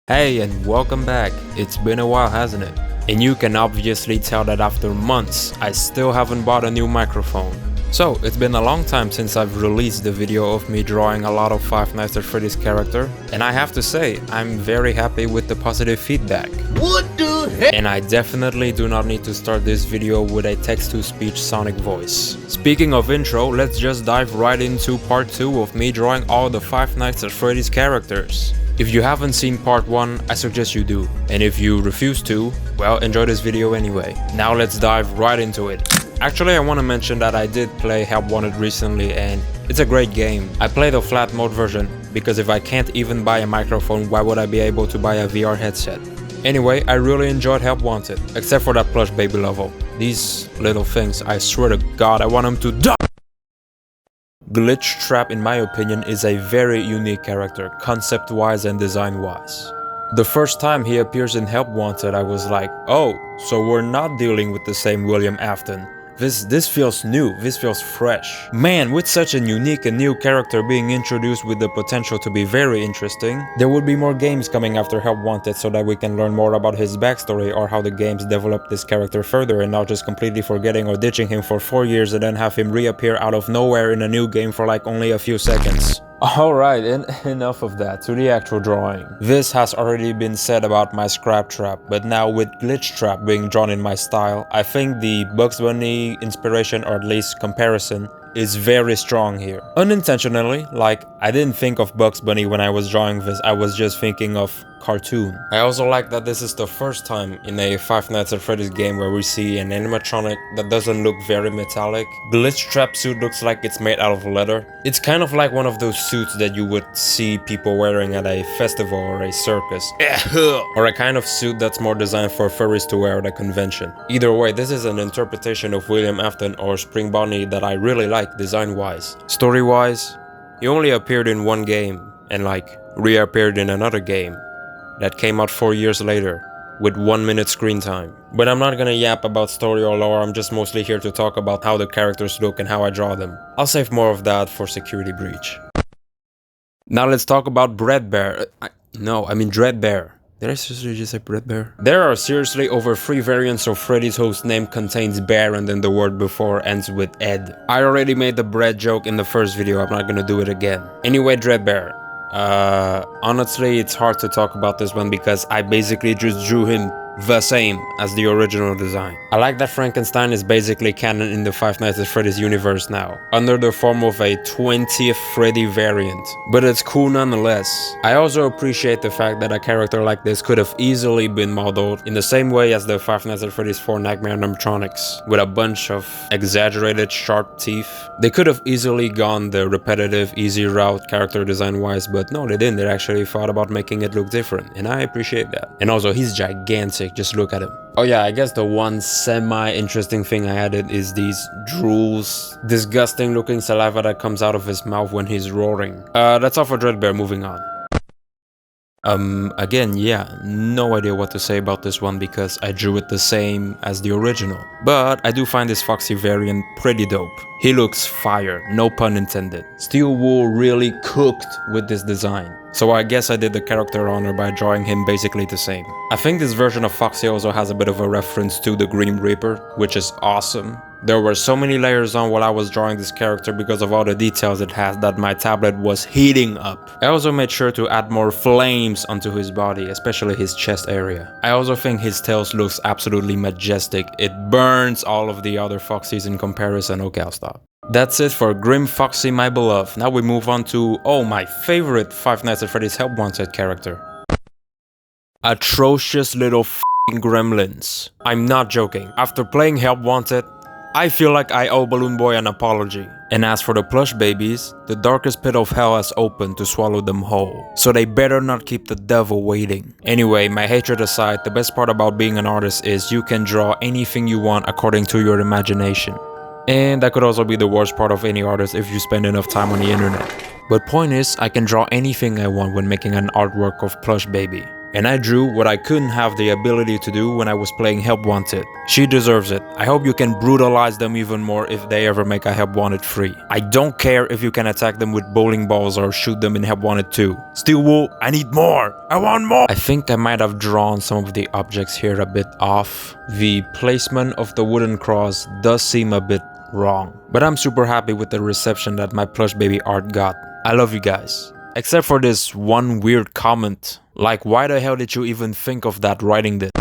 Hey and welcome back. It's been a while, hasn't it? And you can obviously tell that after months, I still haven't bought a new microphone. So, it's been a long time since I've released the video of me drawing a lot of Five Nights at Freddy's character, and I have to say, I'm very happy with the positive feedback. What the heck? And I definitely do not need to start this video with a text-to-speech sonic voice. Speaking of intro, let's just dive right into part 2 of me drawing all the Five Nights at Freddy's characters. If you haven't seen part 1, I suggest you do. And if you refuse to, well, enjoy this video anyway. Now let's dive right into it. Actually, I want to mention that I did play Help Wanted recently and it's a great game. I play the flat mode version because if I can't even buy a microphone, why would I be able to buy a VR headset? Anyway, I really enjoyed Help Wanted, except for that plush baby level. These little things, I swear to God, I want them to die! Glitchtrap, in my opinion, is a very unique character, concept-wise and design-wise. The first time he appears in Help Wanted, I was like, oh, so we're not dealing with the same William Afton. This feels new, this feels fresh. Man, with such a unique and new character being introduced with the potential to be very interesting, there would be more games coming after Help Wanted so that we can learn more about his backstory or how the games developed this character further and not just completely forgetting or ditching him for 4 years and then have him reappear out of nowhere in a new game for like only a few seconds. Alright, and enough of that, to the actual drawing. This has already been said about my scrap trap, but now with Glitchtrap being drawn in my style, I think the Bugs Bunny inspiration, or at least comparison, is very strong here. Unintentionally, like, I didn't think of Bugs Bunny when I was drawing this, I was just thinking of cartoon. I also like that this is the first time in a Five Nights at Freddy's game where we see an animatronic that doesn't look very metallic. Glitchtrap suit looks like it's made out of leather. It's kind of like one of those suits that you would see people wearing at a festival or a circus. Or a kind of suit that's more designed for furries to wear at a convention. Either way, this is an interpretation of William Afton or Spring Bonnie that I really like design-wise. Story-wise, he only appeared in one game and like reappeared in another game that came out 4 years later with 1 minute screen time. But I'm not gonna yap about story or lore, I'm just mostly here to talk about how the characters look and how I draw them. I'll save more of that for Security Breach. Now let's talk about Dreadbear. I mean Dreadbear. Did I seriously just say Dreadbear? There are seriously over 3 variants of Freddy's whose name contains bear and then the word before ends with Ed. I already made the bread joke in the first video, I'm not gonna do it again. Anyway, Dreadbear. Honestly, it's hard to talk about this one because I basically just drew him the same as the original design. I like that Frankenstein is basically canon in the Five Nights at Freddy's universe now, under the form of a 20th Freddy variant, but it's cool nonetheless. I also appreciate the fact that a character like this could have easily been modeled in the same way as the Five Nights at Freddy's 4 Nightmare animatronics, with a bunch of exaggerated sharp teeth. They could have easily gone the repetitive, easy route character design wise, but no, they didn't. They actually thought about making it look different, and I appreciate that. And also, he's gigantic. Just look at him. Oh yeah, I guess the one semi-interesting thing I added is these drools. Disgusting looking saliva that comes out of his mouth when he's roaring. That's all for Dreadbear, moving on. Again, yeah, no idea what to say about this one because I drew it the same as the original. But I do find this Foxy variant pretty dope. He looks fire, no pun intended. Steel Wool really cooked with this design. So I guess I did the character honor by drawing him basically the same. I think this version of Foxy also has a bit of a reference to the Grim Reaper, which is awesome. There were so many layers on while I was drawing this character because of all the details it has that my tablet was heating up. I also made sure to add more flames onto his body, especially his chest area. I also think his tails looks absolutely majestic. It burns all of the other Foxys in comparison. Okay, I'll stop. That's it for Grim Foxy, my beloved. Now we move on to, my favorite Five Nights at Freddy's Help Wanted character. Atrocious little f***ing gremlins. I'm not joking. After playing Help Wanted, I feel like I owe Balloon Boy an apology. And as for the plush babies, the darkest pit of hell has opened to swallow them whole. So they better not keep the devil waiting. Anyway, my hatred aside, the best part about being an artist is you can draw anything you want according to your imagination. And that could also be the worst part of any artist if you spend enough time on the internet. But point is, I can draw anything I want when making an artwork of Plush Baby. and I drew what I couldn't have the ability to do when I was playing Help Wanted. She deserves it. I hope you can brutalize them even more if they ever make a Help Wanted free. I don't care if you can attack them with bowling balls or shoot them in Help Wanted 2. Steel Wool, I need more! I want more! I think I might have drawn some of the objects here a bit off. The placement of the wooden cross does seem a bit wrong, but I'm super happy with the reception that my plush baby art got. I love you guys. Except for this one weird comment. Like, why the hell did you even think of that writing this?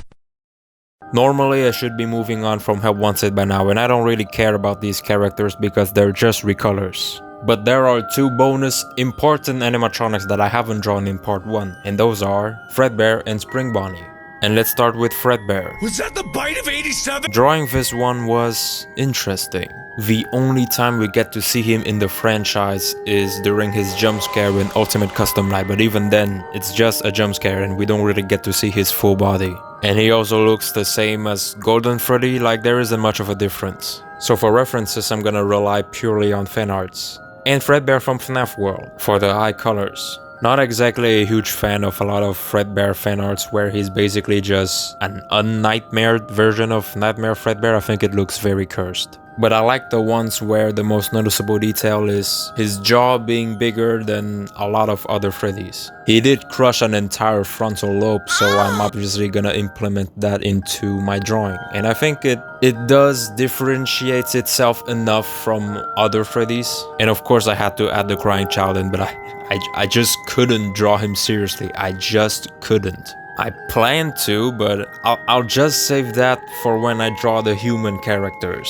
Normally I should be moving on from Help Wanted by now, and I don't really care about these characters because they're just recolors. But there are two bonus important animatronics that I haven't drawn in part 1, and those are Fredbear and Spring Bonnie. And let's start with Fredbear. Was that the bite of 87? Drawing this one was interesting. The only time we get to see him in the franchise is during his jump scare in Ultimate Custom Night, but even then, it's just a jump scare and we don't really get to see his full body. And he also looks the same as Golden Freddy, like there isn't much of a difference. So for references, I'm gonna rely purely on fan arts. And Fredbear from FNAF World, for the high colors. Not exactly a huge fan of a lot of Fredbear fan arts where he's basically just an unnightmared version of Nightmare Fredbear. I think it looks very cursed. But I like the ones where the most noticeable detail is his jaw being bigger than a lot of other Freddys. He did crush an entire frontal lobe, so I'm obviously gonna implement that into my drawing. And I think it does differentiate itself enough from other Freddys. And of course I had to add the crying child in, but I just couldn't draw him seriously. I just couldn't. I plan to, but I'll just save that for when I draw the human characters.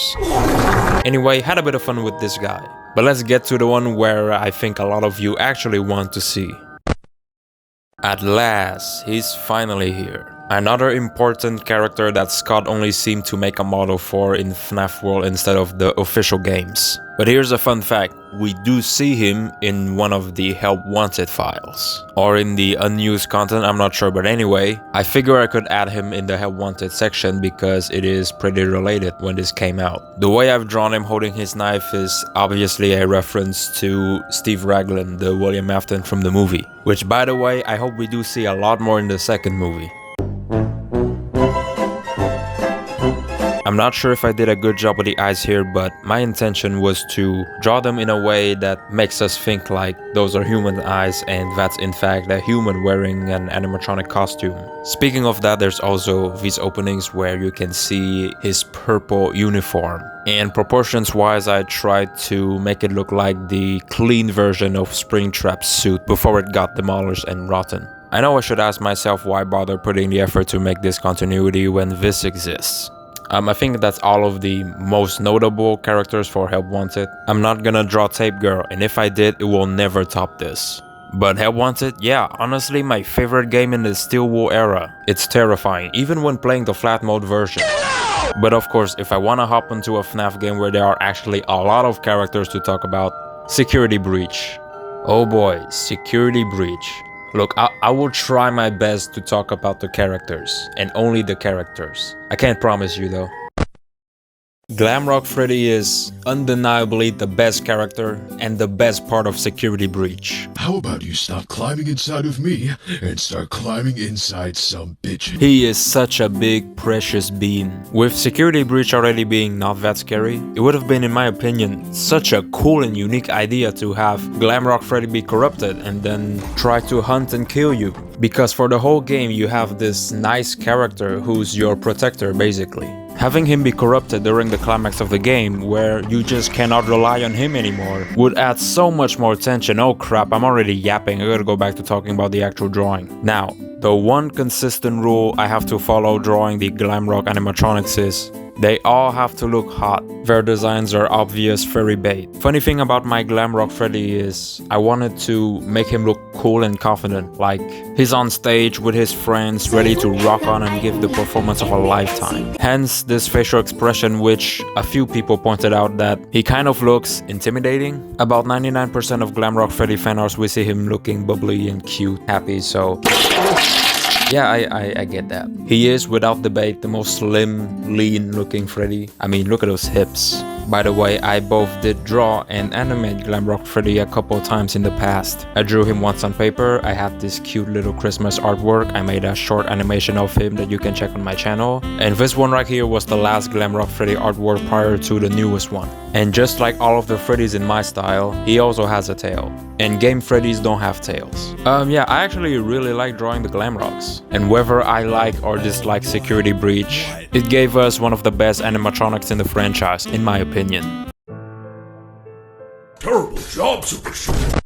Anyway, had a bit of fun with this guy. But let's get to the one where I think a lot of you actually want to see. At last, he's finally here. Another important character that Scott only seemed to make a model for in FNAF World instead of the official games. But here's a fun fact, we do see him in one of the Help Wanted files. Or in the unused content, I'm not sure, but anyway, I figure I could add him in the Help Wanted section because it is pretty related when this came out. The way I've drawn him holding his knife is obviously a reference to Steve Raglan, the William Afton from the movie. Which, by the way, I hope we do see a lot more in the second movie. I'm not sure if I did a good job with the eyes here, but my intention was to draw them in a way that makes us think like those are human eyes and that's in fact a human wearing an animatronic costume. Speaking of that, there's also these openings where you can see his purple uniform. And proportions wise, I tried to make it look like the clean version of Springtrap's suit before it got demolished and rotten. I know I should ask myself why bother putting the effort to make this continuity when this exists. I think that's all of the most notable characters for Help Wanted. I'm not gonna draw Tape Girl, and if I did, it will never top this. But Help Wanted, yeah, honestly my favorite game in the Steel Wool era. It's terrifying, even when playing the flat mode version. But of course, if I wanna hop into a FNAF game where there are actually a lot of characters to talk about, Security Breach. Oh boy, Security Breach. Look, I will try my best to talk about the characters, and only the characters. I can't promise you though. Glamrock Freddy is undeniably the best character and the best part of Security Breach. How about you stop climbing inside of me and start climbing inside some bitch? He is such a big, precious bean. With Security Breach already being not that scary, it would have been, in my opinion, such a cool and unique idea to have Glamrock Freddy be corrupted and then try to hunt and kill you. Because for the whole game you have this nice character who's your protector basically. Having him be corrupted during the climax of the game, where you just cannot rely on him anymore, would add so much more tension. Oh crap, I'm already yapping, I gotta go back to talking about the actual drawing. Now, the one consistent rule I have to follow drawing the Glamrock animatronics is, they all have to look hot. Their designs are obvious furry bait. Funny thing about my Glamrock Freddy is, I wanted to make him look cool and confident, like he's on stage with his friends ready to rock on and give the performance of a lifetime. Hence this facial expression, which a few people pointed out that he kind of looks intimidating. About 99% of Glamrock Freddy fan arts we see him looking bubbly and cute, happy, so yeah, I get that. He is, without debate, the most slim, lean looking Freddy. I mean, look at those hips. By the way, I both did draw and animate Glamrock Freddy a couple times in the past. I drew him once on paper, I have this cute little Christmas artwork, I made a short animation of him that you can check on my channel, and this one right here was the last Glamrock Freddy artwork prior to the newest one. And just like all of the Freddys in my style, he also has a tail. And game Freddys don't have tails. Yeah, I actually really like drawing the Glamrocks. And whether I like or dislike Security Breach, it gave us one of the best animatronics in the franchise, in my opinion. Terrible job, Super Shooter.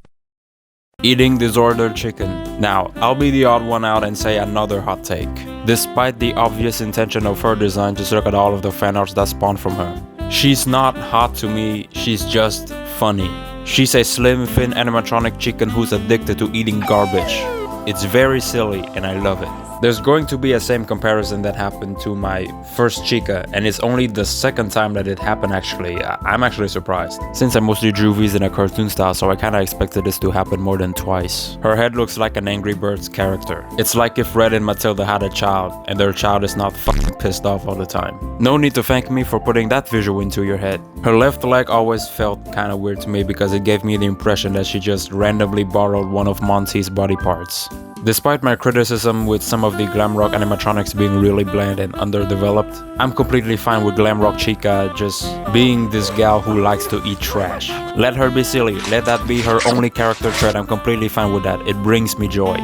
Eating disordered chicken. Now, I'll be the odd one out and say another hot take. Despite the obvious intention of her design, just look at all of the fan arts that spawn from her. She's not hot to me, she's just funny. She's a slim, thin animatronic chicken who's addicted to eating garbage. It's very silly and I love it. There's going to be a same comparison that happened to my first Chica, and it's only the second time that it happened actually. I'm actually surprised, since I mostly drew these in a cartoon style, so I kinda expected this to happen more than twice. Her head looks like an Angry Birds character. It's like if Red and Matilda had a child, and their child is not fucking pissed off all the time. No need to thank me for putting that visual into your head. Her left leg always felt kinda weird to me because it gave me the impression that she just randomly borrowed one of Monty's body parts. Despite my criticism with some of the Glamrock animatronics being really bland and underdeveloped, I'm completely fine with Glamrock Chica just being this gal who likes to eat trash. Let her be silly, let that be her only character trait, I'm completely fine with that, it brings me joy.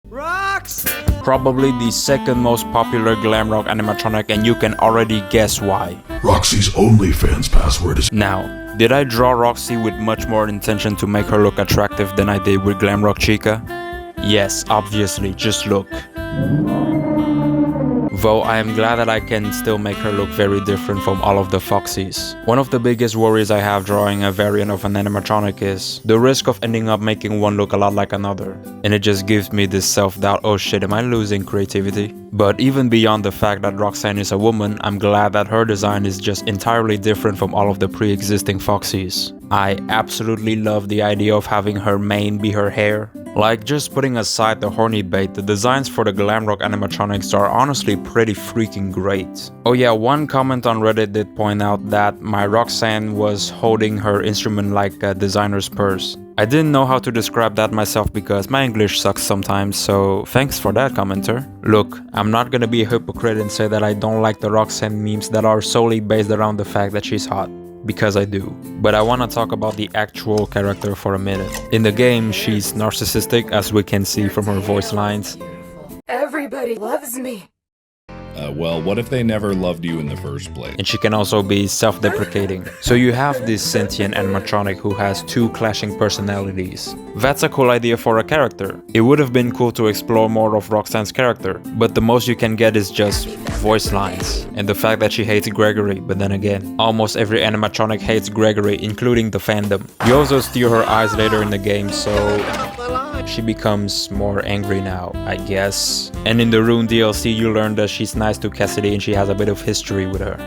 Rox! Probably the second most popular Glamrock animatronic, and you can already guess why. Roxy's OnlyFans password is... Now, did I draw Roxy with much more intention to make her look attractive than I did with Glamrock Chica? Yes, obviously, just look. Though I am glad that I can still make her look very different from all of the Foxies. One of the biggest worries I have drawing a variant of an animatronic is the risk of ending up making one look a lot like another. And it just gives me this self-doubt, oh shit, am I losing creativity? But even beyond the fact that Roxanne is a woman, I'm glad that her design is just entirely different from all of the pre-existing Foxies. I absolutely love the idea of having her mane be her hair. Like, just putting aside the horny bait, the designs for the Glamrock animatronics are honestly pretty freaking great. Oh yeah, one comment on Reddit did point out that my Roxanne was holding her instrument like a designer's purse. I didn't know how to describe that myself because my English sucks sometimes, so thanks for that, commenter. Look, I'm not gonna be a hypocrite and say that I don't like the Roxanne memes that are solely based around the fact that she's hot. Because I do. But I wanna talk about the actual character for a minute. In the game, she's narcissistic, as we can see from her voice lines. Everybody loves me. Well, what if they never loved you in the first place? And she can also be self-deprecating. So you have this sentient animatronic who has two clashing personalities. That's a cool idea for a character. It would have been cool to explore more of Roxanne's character, but the most you can get is just voice lines. And the fact that she hates Gregory, but then again, almost every animatronic hates Gregory, including the fandom. You also steal her eyes later in the game, so she becomes more angry now, I guess. And in the Rune DLC, you learn that she's nice to Cassie and she has a bit of history with her.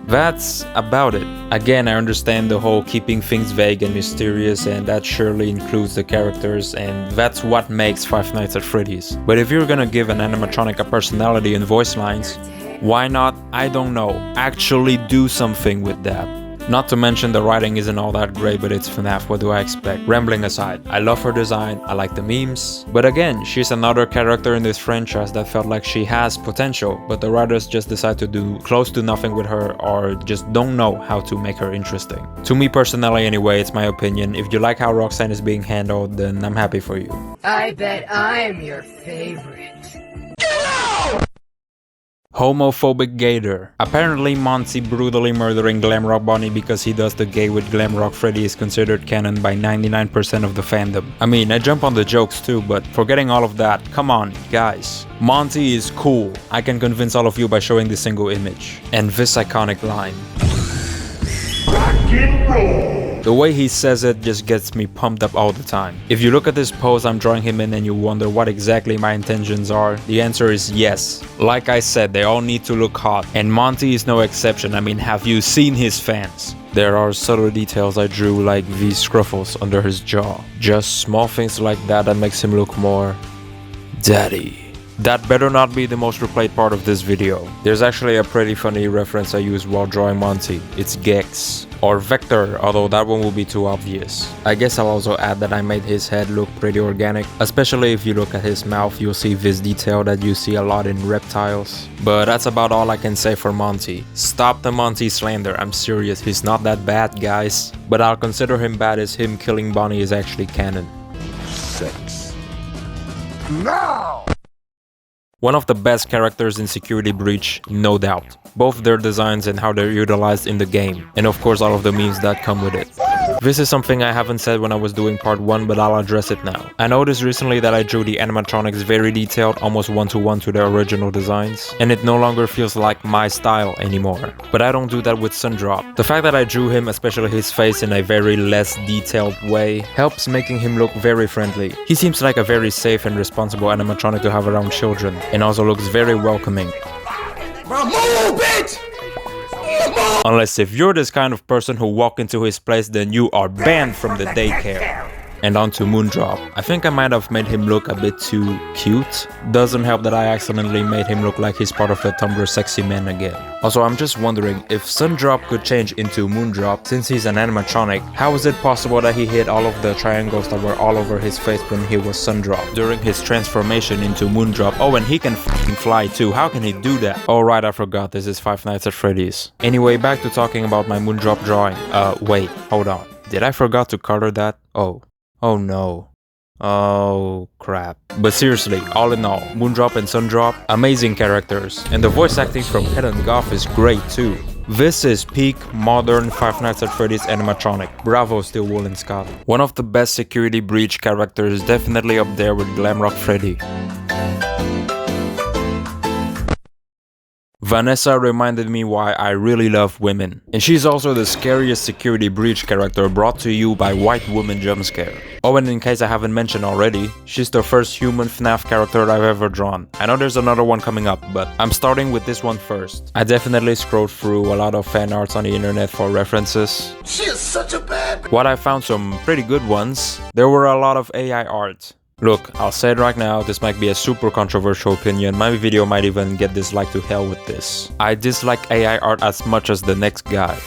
That's about it. Again, I understand the whole keeping things vague and mysterious, and that surely includes the characters, and that's what makes Five Nights at Freddy's. But if you're gonna give an animatronic a personality and voice lines, why not, I don't know, actually do something with that? Not to mention the writing isn't all that great, but it's FNAF, what do I expect? Rambling aside, I love her design, I like the memes, but again, she's another character in this franchise that felt like she has potential, but the writers just decide to do close to nothing with her or just don't know how to make her interesting. To me personally anyway, it's my opinion. If you like how Roxanne is being handled, then I'm happy for you. I bet I'm your favorite. Homophobic Gator. Apparently Monty brutally murdering Glamrock Bonnie because he does the gay with Glamrock Freddy is considered canon by 99% of the fandom. I mean, I jump on the jokes too, but forgetting all of that, come on, guys. Monty is cool. I can convince all of you by showing this single image. And this iconic line. Rock and roll. The way he says it just gets me pumped up all the time. If you look at this pose I'm drawing him in and you wonder what exactly my intentions are, the answer is yes. Like I said, they all need to look hot, and Monty is no exception. I mean, have you seen his fans? There are subtle details I drew, like these scruffles under his jaw. Just small things like that that makes him look more daddy. That better not be the most replayed part of this video. There's actually a pretty funny reference I used while drawing Monty. It's Gex. Or Vector, although that one will be too obvious. I guess I'll also add that I made his head look pretty organic. Especially if you look at his mouth, you'll see this detail that you see a lot in reptiles. But that's about all I can say for Monty. Stop the Monty slander, I'm serious, he's not that bad, guys. But I'll consider him bad as him killing Bonnie is actually canon. Sex. Now! One of the best characters in Security Breach, no doubt. Both their designs and how they're utilized in the game. And of course all of the memes that come with it. This is something I haven't said when I was doing part 1, but I'll address it now. I noticed recently that I drew the animatronics very detailed, almost one-to-one to their original designs. And it no longer feels like my style anymore. But I don't do that with Sundrop. The fact that I drew him, especially his face, in a very less detailed way, helps making him look very friendly. He seems like a very safe and responsible animatronic to have around children. And also looks very welcoming. Move it! Unless if you're this kind of person who walk into his place, then you are banned from the daycare. And on to Moondrop. I think I might have made him look a bit too cute. Doesn't help that I accidentally made him look like he's part of the Tumblr sexy man again. Also, I'm just wondering, if Sundrop could change into Moondrop, since he's an animatronic, how is it possible that he hid all of the triangles that were all over his face when he was Sundrop during his transformation into Moondrop? Oh, and he can f***ing fly too. How can he do that? Oh right, I forgot, this is Five Nights at Freddy's. Anyway, back to talking about my Moondrop drawing. Wait, hold on. Did I forgot to color that? Oh no. Oh crap. But seriously, all in all, Moondrop and Sundrop, amazing characters. And the voice acting from Ed and Goff is great too. This is peak modern Five Nights at Freddy's animatronic. Bravo Steel Wool and Scott. One of the best Security Breach characters, definitely up there with Glamrock Freddy. Vanessa reminded me why I really love women. And she's also the scariest Security Breach character brought to you by White Woman Jumpscare. Oh, and in case I haven't mentioned already, she's the first human FNAF character I've ever drawn. I know there's another one coming up, but I'm starting with this one first. I definitely scrolled through a lot of fan arts on the internet for references. She is such a bad... While I found some pretty good ones, there were a lot of AI art. Look, I'll say it right now, this might be a super controversial opinion, my video might even get disliked to hell with this. I dislike AI art as much as the next guy.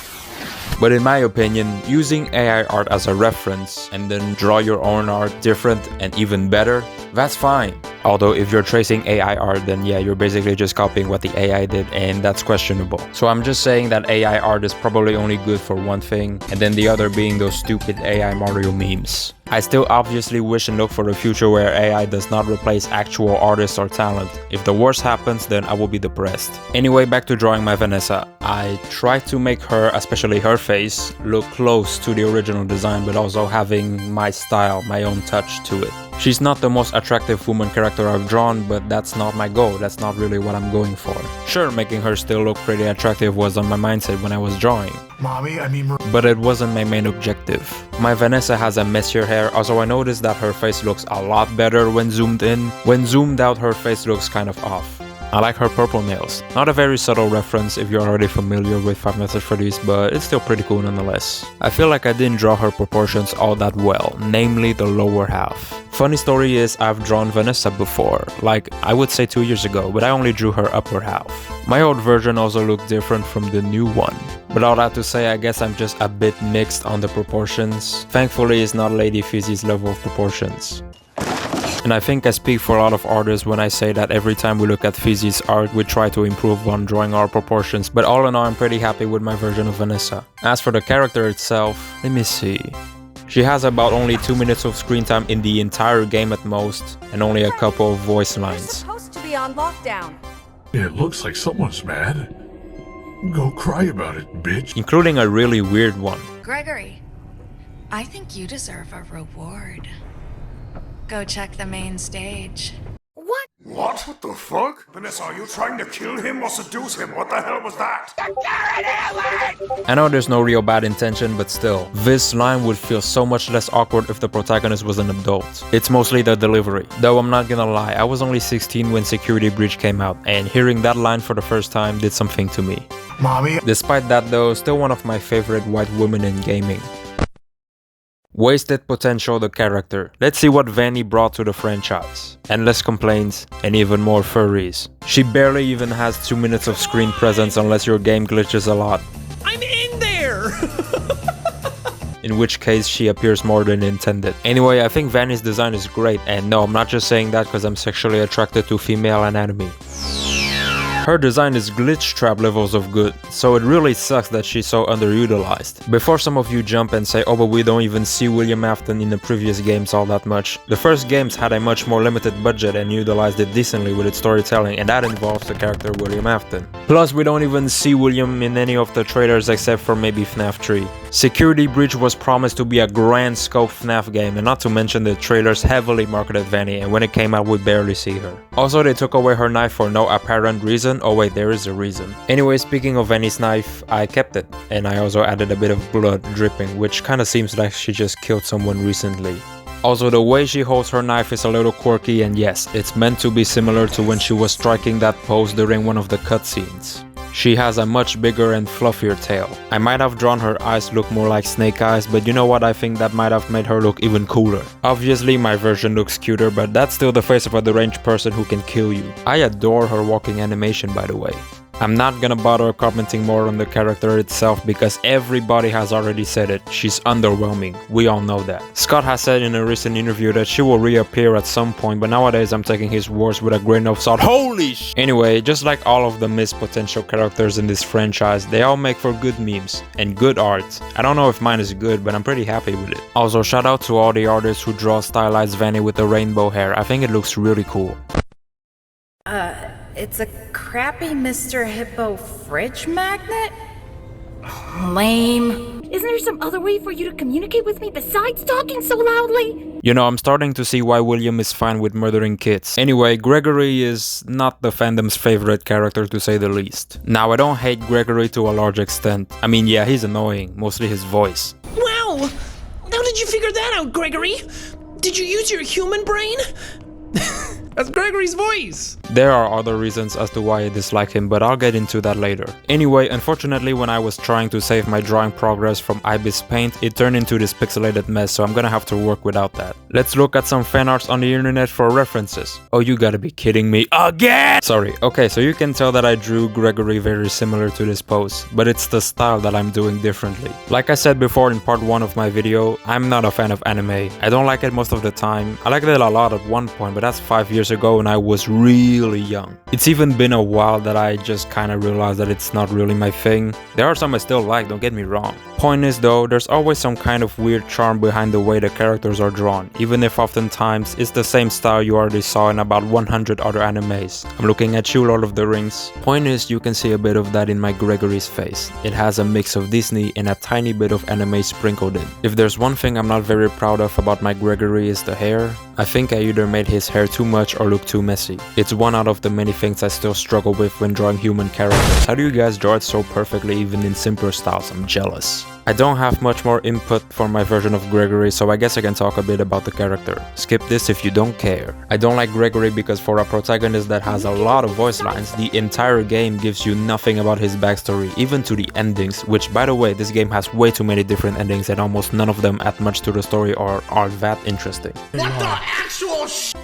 But in my opinion, using AI art as a reference and then draw your own art different and even better, that's fine. Although if you're tracing AI art, then yeah, you're basically just copying what the AI did and that's questionable. So I'm just saying that AI art is probably only good for one thing, and then the other being those stupid AI Mario memes. I still obviously wish and look for a future where AI does not replace actual artists or talent. If the worst happens, then I will be depressed. Anyway, back to drawing my Vanessa. I tried to make her, especially her face, look close to the original design, but also having my style, my own touch to it. She's not the most attractive woman character I've drawn, but that's not my goal, that's not really what I'm going for. Sure, making her still look pretty attractive was on my mindset when I was drawing. But it wasn't my main objective. My Vanessa has a messier hair, also I noticed that her face looks a lot better when zoomed in. When zoomed out, her face looks kind of off. I like her purple nails. Not a very subtle reference if you're already familiar with Five Nights at Freddy's, but it's still pretty cool nonetheless. I feel like I didn't draw her proportions all that well, namely the lower half. Funny story is, I've drawn Vanessa before, like I would say 2 years ago, but I only drew her upper half. My old version also looked different from the new one. But all that to say, I guess I'm just a bit mixed on the proportions. Thankfully, it's not Lady Fizzy's level of proportions. And I think I speak for a lot of artists when I say that every time we look at Fizzy's art, we try to improve on drawing our proportions, but all in all, I'm pretty happy with my version of Vanessa. As for the character itself, let me see. She has about only 2 minutes of screen time in the entire game at most, and only a couple of voice lines. We're supposed to be on lockdown. It looks like someone's mad. Go cry about it, bitch. Including a really weird one. Gregory, I think you deserve a reward. Go check the main stage. What? What the fuck? Vanessa, are you trying to kill him or seduce him? What the hell was that? I know there's no real bad intention, but still, this line would feel so much less awkward if the protagonist was an adult. It's mostly the delivery. Though I'm not gonna lie, I was only 16 when Security Breach came out, and hearing that line for the first time did something to me. Mommy. Despite that though, still one of my favorite white women in gaming. Wasted potential, the character. Let's see what Vanny brought to the franchise. Endless complaints and even more furries. She barely even has 2 minutes of screen presence unless your game glitches a lot. I'm in there! In which case she appears more than intended. Anyway, I think Vanny's design is great, and no, I'm not just saying that because I'm sexually attracted to female anatomy. Her design is Glitchtrap levels of good, so it really sucks that she's so underutilized. Before some of you jump and say, oh but we don't even see William Afton in the previous games all that much. The first games had a much more limited budget and utilized it decently with its storytelling, and that involves the character William Afton. Plus we don't even see William in any of the trailers except for maybe FNAF 3. Security Breach was promised to be a grand scope FNAF game, and not to mention the trailers heavily marketed Vanny, and when it came out we barely see her. Also they took away her knife for no apparent reason. Oh wait, there is a reason. Anyway, speaking of Vanny's knife, I kept it, and I also added a bit of blood dripping, which kinda seems like she just killed someone recently. Also, the way she holds her knife is a little quirky, and yes, it's meant to be similar to when she was striking that pose during one of the cutscenes. She has a much bigger and fluffier tail. I might have drawn her eyes look more like snake eyes, but you know what, I think that might have made her look even cooler. Obviously my version looks cuter, but that's still the face of a deranged person who can kill you. I adore her walking animation, by the way. I'm not gonna bother commenting more on the character itself because everybody has already said it. She's underwhelming. We all know that. Scott has said in a recent interview that she will reappear at some point, but nowadays I'm taking his words with a grain of salt. Holy sh! Anyway, just like all of the missed potential characters in this franchise, they all make for good memes and good art. I don't know if mine is good, but I'm pretty happy with it. Also, shout out to all the artists who draw stylized Vanny with the rainbow hair. I think it looks really cool. It's a crappy Mr. Hippo fridge magnet? Lame. Isn't there some other way for you to communicate with me besides talking so loudly? You know, I'm starting to see why William is fine with murdering kids. Anyway, Gregory is not the fandom's favorite character to say the least. Now, I don't hate Gregory to a large extent. I mean, yeah, he's annoying, mostly his voice. Wow! How did you figure that out, Gregory? Did you use your human brain? That's Gregory's voice! There are other reasons as to why I dislike him, but I'll get into that later. Anyway, unfortunately when I was trying to save my drawing progress from Ibis Paint, it turned into this pixelated mess, so I'm gonna have to work without that. Let's look at some fan arts on the internet for references. Oh, you gotta be kidding me again! Sorry, okay, so you can tell that I drew Gregory very similar to this pose, but it's the style that I'm doing differently. Like I said before in part 1 of my video, I'm not a fan of anime. I don't like it most of the time. I liked it a lot at one point, but that's 5 years ago and I was really young. It's even been a while that I just kinda realized that it's not really my thing. There are some I still like, don't get me wrong. Point is though, there's always some kind of weird charm behind the way the characters are drawn, even if oftentimes it's the same style you already saw in about 100 other animes. I'm looking at you, Lord of the Rings. Point is, you can see a bit of that in my Gregory's face. It has a mix of Disney and a tiny bit of anime sprinkled in. If there's one thing I'm not very proud of about my Gregory is the hair. I think I either made his hair too much or look too messy. It's one out of the many things I still struggle with when drawing human characters. How do you guys draw it so perfectly even in simpler styles? I'm jealous. I don't have much more input for my version of Gregory, so I guess I can talk a bit about the character. Skip this if you don't care. I don't like Gregory because for a protagonist that has a lot of voice lines, the entire game gives you nothing about his backstory, even to the endings, which by the way, this game has way too many different endings and almost none of them add much to the story or are that interesting. What the actual sh**?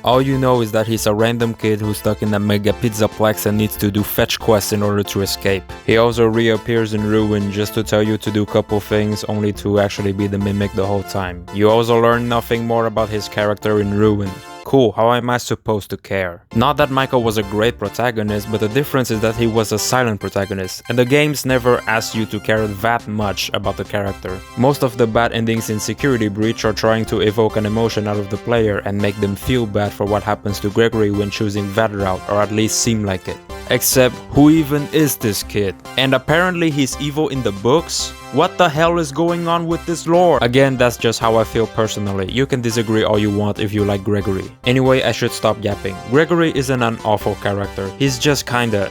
All you know is that he's a random kid who's stuck in a mega pizzaplex and needs to do fetch quests in order to escape. He also reappears in Ruin just to tell you to do couple things, only to actually be the mimic the whole time. You also learn nothing more about his character in Ruin. Cool, how am I supposed to care? Not that Michael was a great protagonist, but the difference is that he was a silent protagonist, and the games never asked you to care that much about the character. Most of the bad endings in Security Breach are trying to evoke an emotion out of the player and make them feel bad for what happens to Gregory when choosing that route, or at least seem like it. Except, who even is this kid? And apparently he's evil in the books? What the hell is going on with this lore? Again, that's just how I feel personally. You can disagree all you want if you like Gregory. Anyway, I should stop yapping. Gregory isn't an awful character. He's just kinda...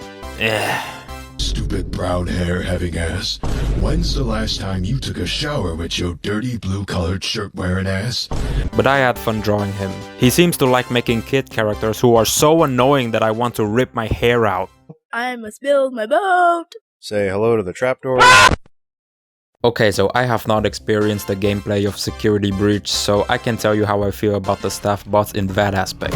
Stupid brown hair having ass. When's the last time you took a shower with your dirty blue colored shirt wearing ass? But I had fun drawing him. He seems to like making kid characters who are so annoying that I want to rip my hair out. I must build my boat. Say hello to the trapdoor. Okay, so I have not experienced the gameplay of Security Breach, so I can tell you how I feel about the staff bots in that aspect.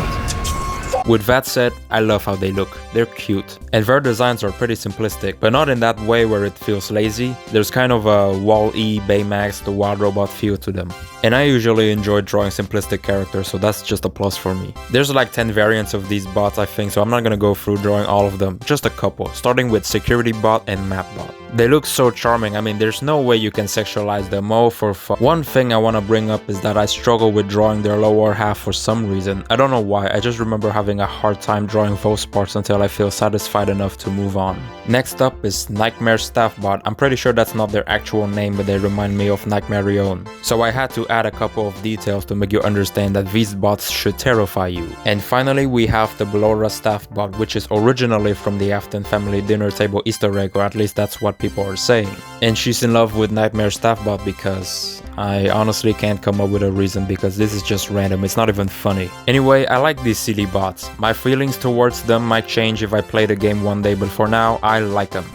With that said, I love how they look. They're cute. And their designs are pretty simplistic, but not in that way where it feels lazy. There's kind of a Wall-E, Baymax, the Wild Robot feel to them. And I usually enjoy drawing simplistic characters, so that's just a plus for me. There's like 10 variants of these bots I think, so I'm not gonna go through drawing all of them, just a couple, starting with Security Bot and Map Bot. They look so charming, I mean there's no way you can sexualize them all for fun. One thing I want to bring up is that I struggle with drawing their lower half for some reason. I don't know why, I just remember having a hard time drawing those parts until I feel satisfied enough to move on. Next up is Nightmare Staff Bot. I'm pretty sure that's not their actual name, but they remind me of Nightmarion. So I had to add a couple of details to make you understand that these bots should terrify you. And finally we have the Blora Staff Bot, which is originally from the Afton family dinner table Easter egg, or at least that's what people are saying. And she's in love with Nightmare Staff Bot because I honestly can't come up with a reason, because this is just random, it's not even funny. Anyway, I like these silly bots. My feelings towards them might change if I play the game one day, but for now, I like them.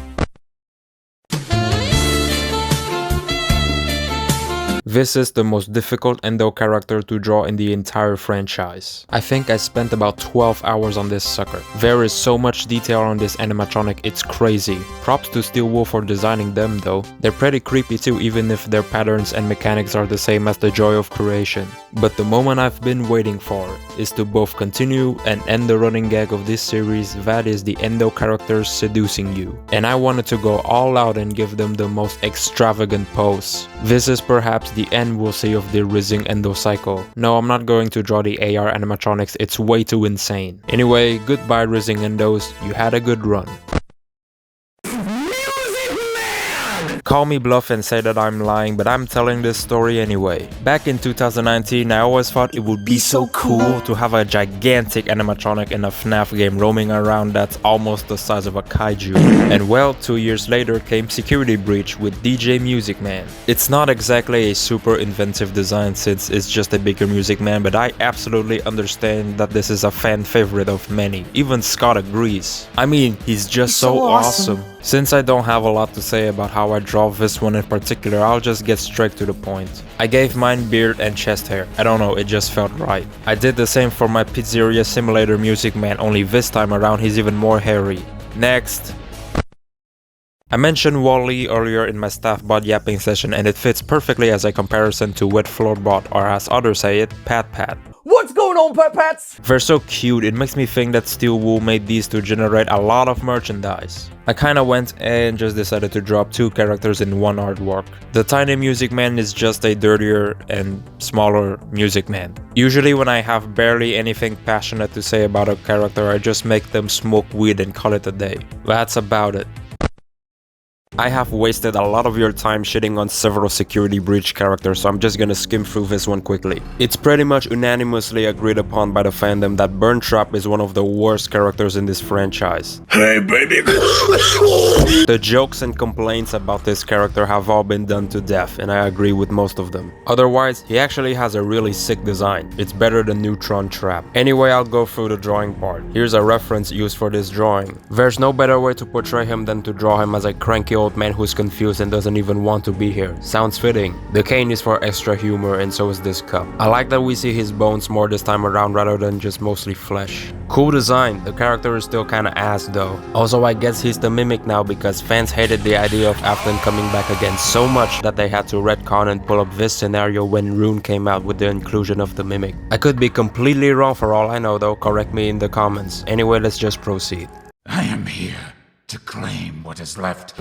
This is the most difficult Endo character to draw in the entire franchise. I think I spent about 12 hours on this sucker. There is so much detail on this animatronic, it's crazy. Props to Steel Wool for designing them though. They're pretty creepy too, even if their patterns and mechanics are the same as the joy of creation. But the moment I've been waiting for is to both continue and end the running gag of this series, that is the Endo characters seducing you. And I wanted to go all out and give them the most extravagant pose. This is perhaps the end we'll see of the Rising Endo cycle. No, I'm not going to draw the AR animatronics, it's way too insane. Anyway, goodbye Rising Endos, you had a good run. Call me bluff and say that I'm lying, but I'm telling this story anyway. Back in 2019, I always thought it would be so cool to have a gigantic animatronic in a FNAF game roaming around that's almost the size of a kaiju. And well, 2 years later came Security Breach with DJ Music Man. It's not exactly a super inventive design since it's just a bigger Music Man, but I absolutely understand that this is a fan favorite of many. Even Scott agrees. I mean, he's just so awesome. Since I don't have a lot to say about how I draw this one in particular, I'll just get straight to the point. I gave mine beard and chest hair. I don't know, it just felt right. I did the same for my Pizzeria Simulator Music Man, only this time around he's even more hairy. Next. I mentioned Wall-E earlier in my staff bot yapping session, and it fits perfectly as a comparison to Wet Floor Bot, or as others say it, Pat Pat. What's going on, Pet Pats? They're so cute, it makes me think that Steel Wool made these to generate a lot of merchandise. I kinda went and just decided to drop 2 characters in one artwork. The tiny Music Man is just a dirtier and smaller Music Man. Usually when I have barely anything passionate to say about a character, I just make them smoke weed and call it a day. That's about it. I have wasted a lot of your time shitting on several Security Breach characters, so I'm just gonna skim through this one quickly. It's pretty much unanimously agreed upon by the fandom that Burntrap is one of the worst characters in this franchise. Hey baby! The jokes and complaints about this character have all been done to death, and I agree with most of them. Otherwise, he actually has a really sick design. It's better than Neutron Trap. Anyway, I'll go through the drawing part. Here's a reference used for this drawing. There's no better way to portray him than to draw him as a cranky old man who's confused and doesn't even want to be here. Sounds fitting. The cane is for extra humor, and so is this cup. I like that we see his bones more this time around rather than just mostly flesh. Cool design. The character is still kinda ass though. Also, I guess he's the Mimic now because fans hated the idea of Afton coming back again so much that they had to retcon and pull up this scenario when Rune came out with the inclusion of the Mimic. I could be completely wrong for all I know though, correct me in the comments. Anyway, let's just proceed. I am here to claim what is left.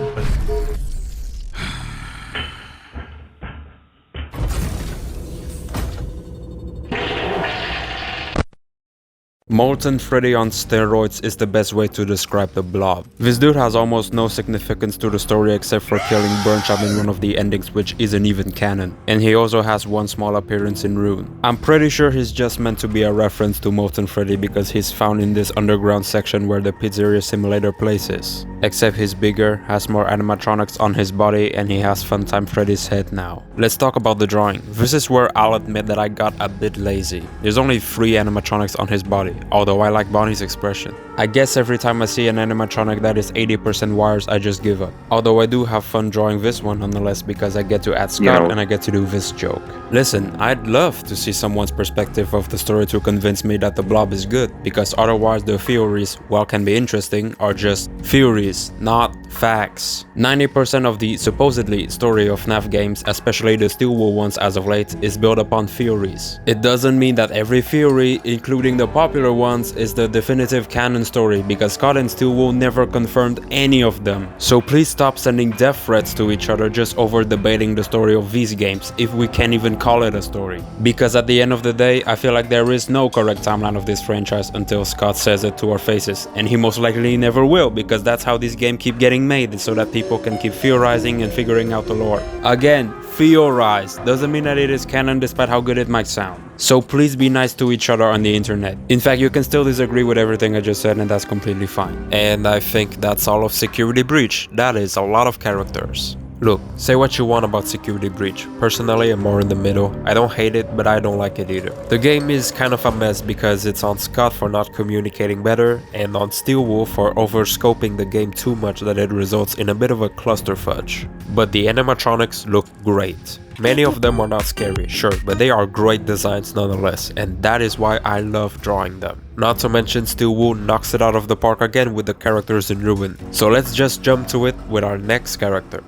Molten Freddy on steroids is the best way to describe the Blob. This dude has almost no significance to the story except for killing Burntrap in one of the endings, which isn't even canon. And he also has one small appearance in Rune. I'm pretty sure he's just meant to be a reference to Molten Freddy because he's found in this underground section where the Pizzeria Simulator place is. Except he's bigger, has more animatronics on his body, and he has Funtime Freddy's head now. Let's talk about the drawing. This is where I'll admit that I got a bit lazy. There's only 3 animatronics on his body, although I like Bonnie's expression. I guess every time I see an animatronic that is 80% wires, I just give up. Although I do have fun drawing this one nonetheless because I get to add Scott and I get to do this joke. Listen, I'd love to see someone's perspective of the story to convince me that the Blob is good, because otherwise the theories, while can be interesting, are just theories, not facts. 90% of the supposedly story of FNAF games, especially the Steel Wool ones as of late, is built upon theories. It doesn't mean that every theory, including the popular ones, is the definitive canon story, because Scott and Steel Wool never confirmed any of them. So please stop sending death threats to each other just over debating the story of these games, if we can't even call it a story. Because at the end of the day, I feel like there is no correct timeline of this franchise until Scott says it to our faces, and he most likely never will, because that's how these games keep getting made, so that people can keep theorizing and figuring out the lore. Again, theorize doesn't mean that it is canon despite how good it might sound. So please be nice to each other on the internet. In fact, you can still disagree with everything I just said, and that's completely fine. And I think that's all of Security Breach. That is a lot of characters. Look, say what you want about Security Breach. Personally, I'm more in the middle. I don't hate it, but I don't like it either. The game is kind of a mess because it's on Scott for not communicating better, and on Steel Wool for over-scoping the game too much that it results in a bit of a clusterfudge. But the animatronics look great. Many of them are not scary, sure, but they are great designs nonetheless, and that is why I love drawing them. Not to mention Steel Wool knocks it out of the park again with the characters in Ruin. So let's just jump to it with our next character.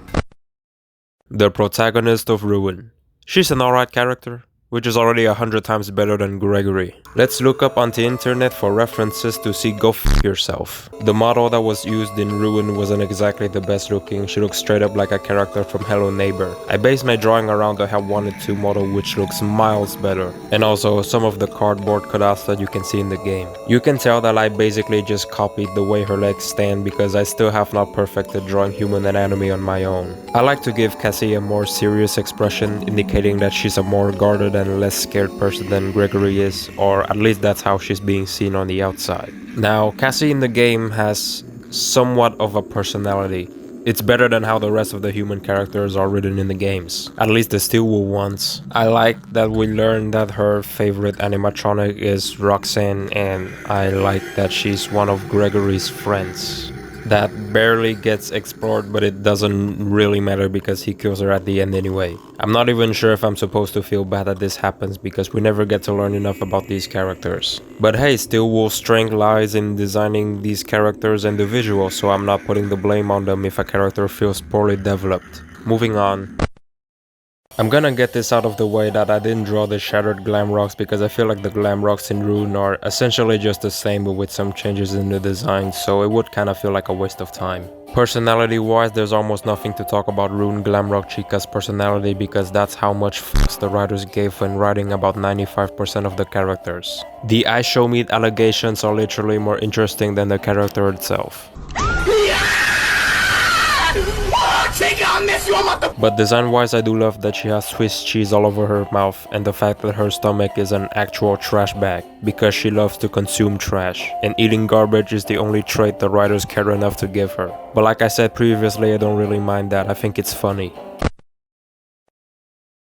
The protagonist of Ruin. She's an alright character, which is already 100 times better than Gregory. Let's look up on the internet for references to see go f yourself. The model that was used in Ruin wasn't exactly the best looking. She looks straight up like a character from Hello Neighbor. I based my drawing around the Help Wanted 2 model, which looks miles better. And also some of the cardboard cutouts that you can see in the game. You can tell that I basically just copied the way her legs stand because I still have not perfected drawing human anatomy on my own. I like to give Cassie a more serious expression, indicating that she's a more guarded and less scared person than Gregory is, or at least that's how she's being seen on the outside. Now, Cassie in the game has somewhat of a personality. It's better than how the rest of the human characters are written in the games, at least the Steel Wool ones. I like that we learn that her favorite animatronic is Roxanne, and I like that she's one of Gregory's friends. That barely gets explored, but it doesn't really matter because he kills her at the end anyway. I'm not even sure if I'm supposed to feel bad that this happens because we never get to learn enough about these characters. But hey, Steel Wool's strength lies in designing these characters and the visuals, so I'm not putting the blame on them if a character feels poorly developed. Moving on. I'm gonna get this out of the way that I didn't draw the shattered Glamrocks because I feel like the Glamrocks in Ruin are essentially just the same but with some changes in the design, so it would kinda feel like a waste of time. Personality wise, there's almost nothing to talk about Ruin Glamrock Chica's personality because that's how much fucks the writers gave when writing about 95% of the characters. The I show meat allegations are literally more interesting than the character itself. But design-wise, I do love that she has Swiss cheese all over her mouth and the fact that her stomach is an actual trash bag, because she loves to consume trash, and eating garbage is the only trait the writers care enough to give her. But like I said previously, I don't really mind that, I think it's funny.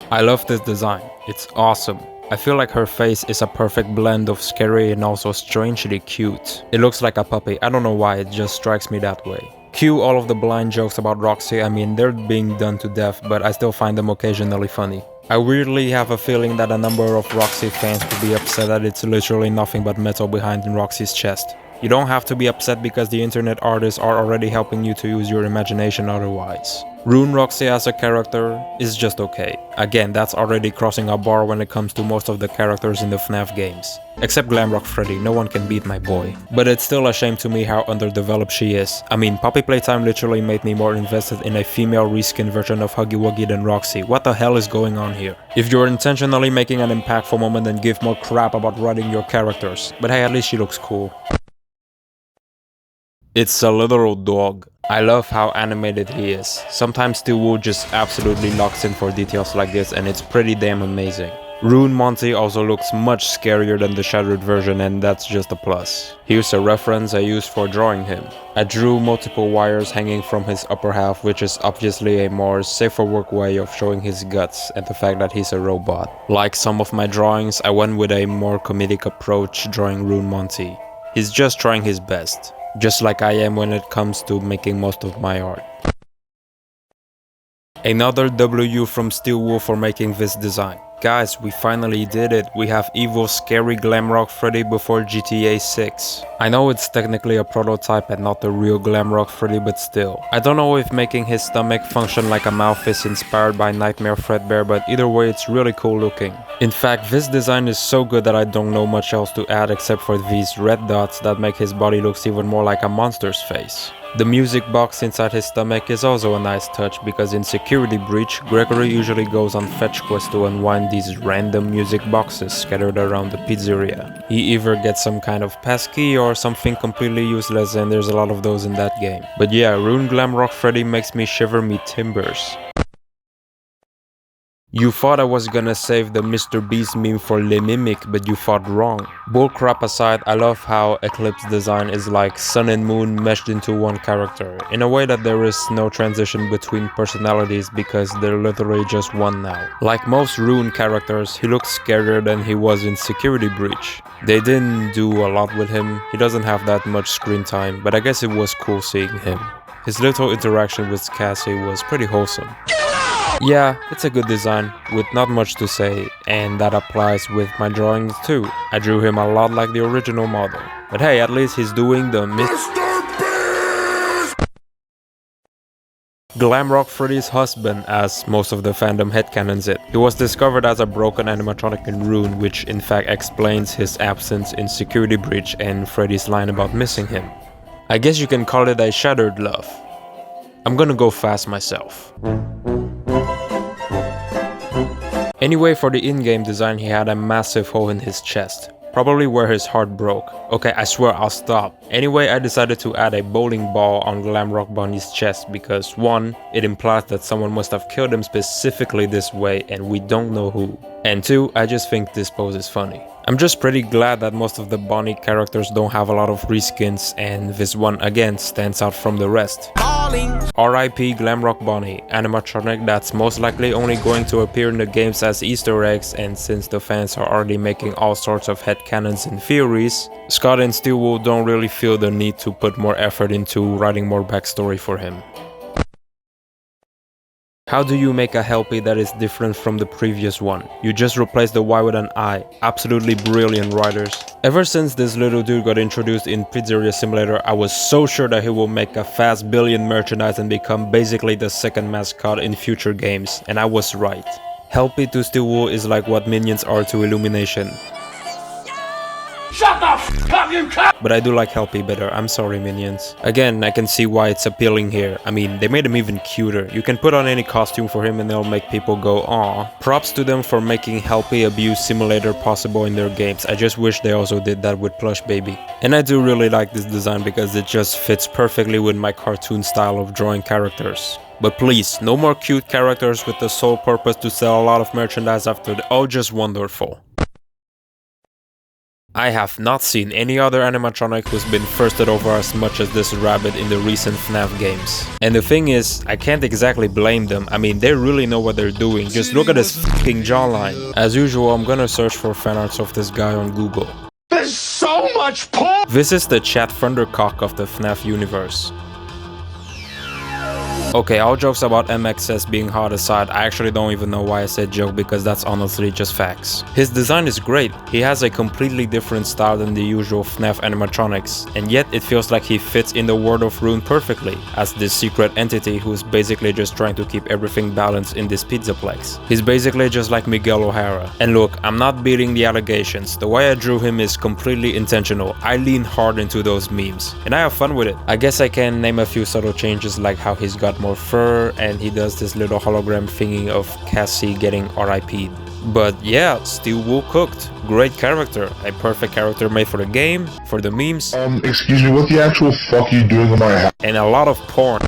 I love this design, it's awesome. I feel like her face is a perfect blend of scary and also strangely cute. It looks like a puppy, I don't know why, it just strikes me that way. Cue all of the blind jokes about Roxy, I mean they're being done to death, but I still find them occasionally funny. I weirdly have a feeling that a number of Roxy fans would be upset that it's literally nothing but metal behind Roxy's chest. You don't have to be upset because the internet artists are already helping you to use your imagination otherwise. Ruin Roxy as a character is just okay. Again, that's already crossing a bar when it comes to most of the characters in the FNAF games. Except Glamrock Freddy, no one can beat my boy. But it's still a shame to me how underdeveloped she is. I mean, Puppy Playtime literally made me more invested in a female reskin version of Huggy Wuggy than Roxy. What the hell is going on here? If you're intentionally making an impactful moment, then give more crap about writing your characters. But hey, at least she looks cool. It's a literal dog. I love how animated he is. Sometimes Steel Wool just absolutely locks in for details like this and it's pretty damn amazing. Ruin Monty also looks much scarier than the shattered version, and that's just a plus. Here's a reference I used for drawing him. I drew multiple wires hanging from his upper half, which is obviously a more safer work way of showing his guts and the fact that he's a robot. Like some of my drawings, I went with a more comedic approach drawing Ruin Monty. He's just trying his best, just like I am when it comes to making most of my art. Another W from Steelwool for making this design. Guys, we finally did it. We have evil, scary Glamrock Freddy before GTA 6. I know it's technically a prototype and not the real Glamrock Freddy, but still. I don't know if making his stomach function like a mouth is inspired by Nightmare Fredbear, but either way it's really cool looking. In fact, this design is so good that I don't know much else to add except for these red dots that make his body look even more like a monster's face. The music box inside his stomach is also a nice touch because in Security Breach, Gregory usually goes on fetch quests to unwind these random music boxes scattered around the pizzeria. He either gets some kind of passkey or something completely useless, and there's a lot of those in that game. But yeah, Rune Glamrock Freddy makes me shiver me timbers. You thought I was gonna save the Mr. Beast meme for Le Mimic, but you thought wrong. Bullcrap aside, I love how Eclipse design is like sun and moon meshed into one character, in a way that there is no transition between personalities because they're literally just one now. Like most Rune characters, he looks scarier than he was in Security Breach. They didn't do a lot with him, he doesn't have that much screen time, but I guess it was cool seeing him. His little interaction with Cassie was pretty wholesome. Yeah, it's a good design, with not much to say, and that applies with my drawings too. I drew him a lot like the original model. But hey, at least he's doing the Glamrock Freddy's husband, as most of the fandom headcanons it. He was discovered as a broken animatronic in Rune, which in fact explains his absence in Security Breach and Freddy's line about missing him. I guess you can call it a shattered love. I'm gonna go fast myself. Anyway, for the in-game design, he had a massive hole in his chest, probably where his heart broke. Okay, I swear I'll stop. Anyway, I decided to add a bowling ball on Glamrock Bunny's chest because 1, it implies that someone must have killed him specifically this way and we don't know who. And 2, I just think this pose is funny. I'm just pretty glad that most of the Bunny characters don't have a lot of reskins, and this one again stands out from the rest. R.I.P. Glamrock Bunny, animatronic that's most likely only going to appear in the games as Easter eggs, and since the fans are already making all sorts of headcanons and theories, Scott and Steelwool don't really feel the need to put more effort into writing more backstory for him. How do you make a Helpy that is different from the previous one? You just replace the Y with an I. Absolutely brilliant writers. Ever since this little dude got introduced in Pizzeria Simulator, I was so sure that he will make a fast billion merchandise and become basically the second mascot in future games, and I was right. Helpy to Steelwool is like what minions are to Illumination. Shut the f up, you cunt! But I do like Helpy better, I'm sorry minions. Again, I can see why it's appealing here. I mean, they made him even cuter. You can put on any costume for him and they'll make people go aww. Props to them for making Helpy Abuse Simulator possible in their games. I just wish they also did that with Plush Baby. And I do really like this design because it just fits perfectly with my cartoon style of drawing characters. But please, no more cute characters with the sole purpose to sell a lot of merchandise after the oh just wonderful. I have not seen any other animatronic who's been thirsted over as much as this rabbit in the recent FNAF games. And the thing is, I can't exactly blame them. I mean, they really know what they're doing. Just look at his fucking jawline. As usual, I'm gonna search for fanarts of this guy on Google. There's so much porn! This is the Chat Thundercock of the FNAF universe. Okay, all jokes about MXS being hard aside, I actually don't even know why I said joke because that's honestly just facts. His design is great, he has a completely different style than the usual FNAF animatronics, and yet it feels like he fits in the world of Rune perfectly, as this secret entity who's basically just trying to keep everything balanced in this pizzaplex. He's basically just like Miguel O'Hara. And look, I'm not beating the allegations, the way I drew him is completely intentional, I lean hard into those memes, and I have fun with it. I guess I can name a few subtle changes like how he's got more fur and he does this little hologram thingy of Cassie getting RIP'd. But yeah, Steelwool cooked. Great character. A perfect character made for the game, for the memes. Excuse me, what the actual fuck are you doing in my house? And a lot of porn.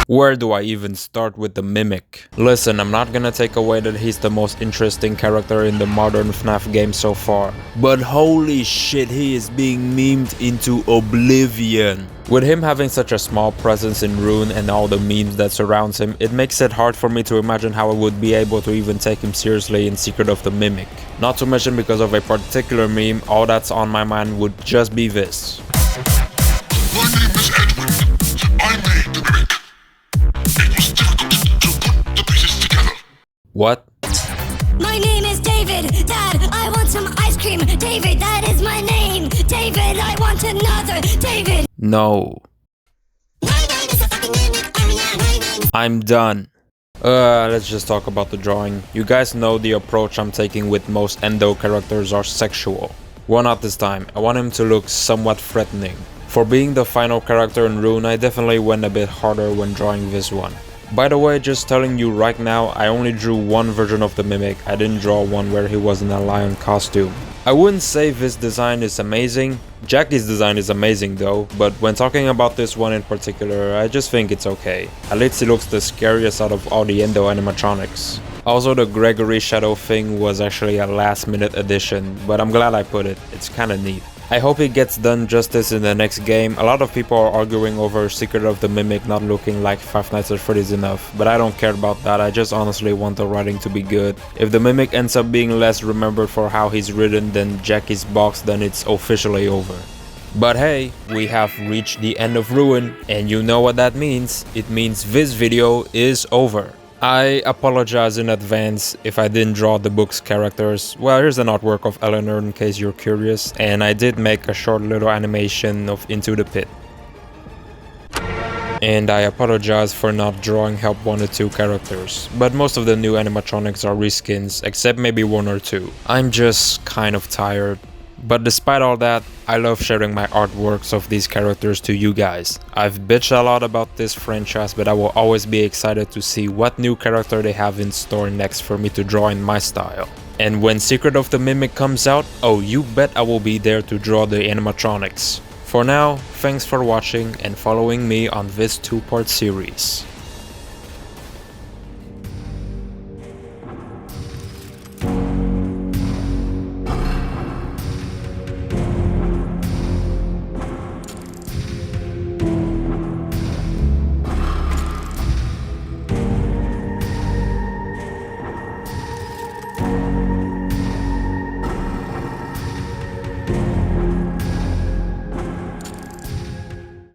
Where do I even start with the Mimic? Listen, I'm not gonna take away that he's the most interesting character in the modern FNAF game so far, but holy shit, he is being memed into oblivion. With him having such a small presence in Rune and all the memes that surrounds him, it makes it hard for me to imagine how I would be able to even take him seriously in Secret of the Mimic. Not to mention, because of a particular meme, all that's on my mind would just be this. My name is Edwin. I made the Mimic. It was difficult to put the pieces together. What? My name is David. Dad, I want some ice cream. David, that is my name. David, I want another. David. No. I'm done. Let's just talk about the drawing. You guys know the approach I'm taking with most Endo characters are sexual. Well, not this time. I want him to look somewhat threatening. For being the final character in Rune, I definitely went a bit harder when drawing this one. By the way, just telling you right now, I only drew one version of the Mimic. I didn't draw one where he was in a lion costume. I wouldn't say this design is amazing. Jackie's design is amazing though, but when talking about this one in particular, I just think it's okay. At least he looks the scariest out of all the Endo animatronics. Also, the Gregory shadow thing was actually a last minute addition, but I'm glad I put it. It's kinda neat. I hope it gets done justice in the next game. A lot of people are arguing over Secret of the Mimic not looking like Five Nights at Freddy's enough, but I don't care about that. I just honestly want the writing to be good. If the Mimic ends up being less remembered for how he's written than Jackie's box, then it's officially over. But hey, we have reached the end of Ruin, and you know what that means. It means this video is over. I apologize in advance if I didn't draw the book's characters. Well, here's an artwork of Eleanor in case you're curious, and I did make a short little animation of Into the Pit. And I apologize for not drawing Help 1 or 2 characters, but most of the new animatronics are reskins, except maybe 1 or 2. I'm just kind of tired. But despite all that, I love sharing my artworks of these characters to you guys. I've bitched a lot about this franchise, but I will always be excited to see what new character they have in store next for me to draw in my style. And when Secret of the Mimic comes out, oh, you bet I will be there to draw the animatronics. For now, thanks for watching and following me on this 2-part series.